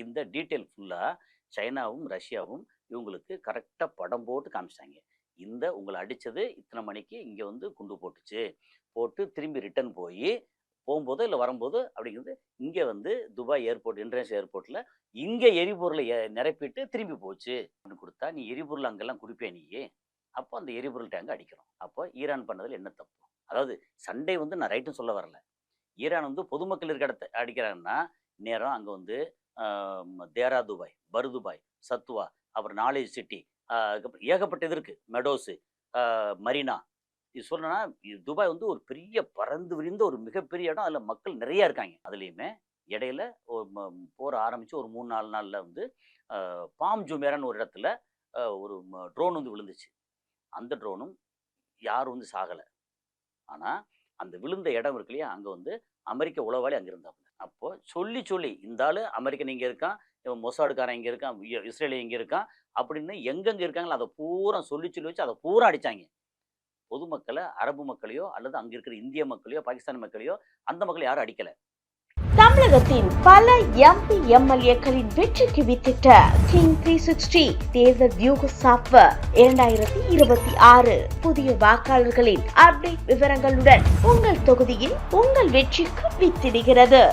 இந்த டீட்டெயில் ஃபுல்லாக சைனாவும் ரஷ்யாவும் இவங்களுக்கு கரெக்டாக படம் போட்டு காமிச்சிட்டாங்க. உங்களை அடித்தது இத்தனை மணிக்கு இங்கே வந்து குண்டு போட்டுச்சு, போட்டு திரும்பி ரிட்டர்ன் போகும்போதோ இல்லை வரும்போது அப்படிங்கிறது இங்கே வந்து துபாய் ஏர்போர்ட் இன்டர்நேஷனல் ஏர்போர்ட்டில் இங்கே எரிபொருளை நிரப்பிட்டு திரும்பி போச்சு அப்படின்னு கொடுத்தா, நீ எரிபொருள் அங்கெல்லாம் குடிப்பே நீ. அப்போ அந்த எரிபொருள் டேங்க் அடிக்கிறோம். அப்போ ஈரான் பண்ணதில் என்ன தப்பு? அதாவது சண்டை வந்து நான் ரைட்டுன்னு சொல்ல வரல. ஈரான் வந்து பொதுமக்கள் இருக்க இடத்த அடிக்கிறாங்கன்னா நேரம் அங்கே வந்து தேரா துபாய், பர்துபாய், சத்வா, அப்புறம் நாலேஜ் சிட்டி, அதுக்கப்புறம் ஏகப்பட்ட இது இருக்குது, மெடோஸு, மரீனா. இது சொல்லணும்னா துபாய் வந்து ஒரு பெரிய பறந்து விரிந்த ஒரு மிகப்பெரிய இடம். அதில் மக்கள் நிறையா இருக்காங்க. அதுலேயுமே இடையில போர் ஆரம்பித்து ஒரு 3-4 நாளில் வந்து பாம் ஜுமேரான்னு ஒரு இடத்துல ஒரு ட்ரோன் வந்து விழுந்துச்சு. அந்த ட்ரோனும் யாரும் வந்து சாகலை. ஆனால் அந்த விழுந்த இடம் இருக்கு இல்லையா, அங்கே வந்து அமெரிக்க உளவாளி அங்கே இருந்தாங்க. அப்போ சொல்லி இந்த ஆள் அமெரிக்கன் இங்கே இருக்கான், இவன் மொசாடுக்காரன் இங்கே இருக்கான், இஸ்ரேலி இங்கே இருக்கான் அப்படின்னு எங்கெங்கே இருக்காங்களோ அதை பூரா சொல்லி வச்சு அதை பூரா அடித்தாங்க. பொதுமக்களை, அரபு மக்களையோ அல்லது அங்கே இருக்கிற இந்திய மக்களையோ பாகிஸ்தான் மக்களையோ அந்த மக்களை யாரும் அடிக்கலை. தமிழகத்தின் பல எம்பி எம்எல்ஏக்களின் வெற்றிக்கு வித்திட்ட கிங் 360 தேர்தல் வியூக சாப்ட்வேர் 2026 புதிய வாக்காளர்களின் அப்டேட் விவரங்களுடன் உங்கள் தொகுதியில் உங்கள் வெற்றிக்கு வித்திடுகிறது.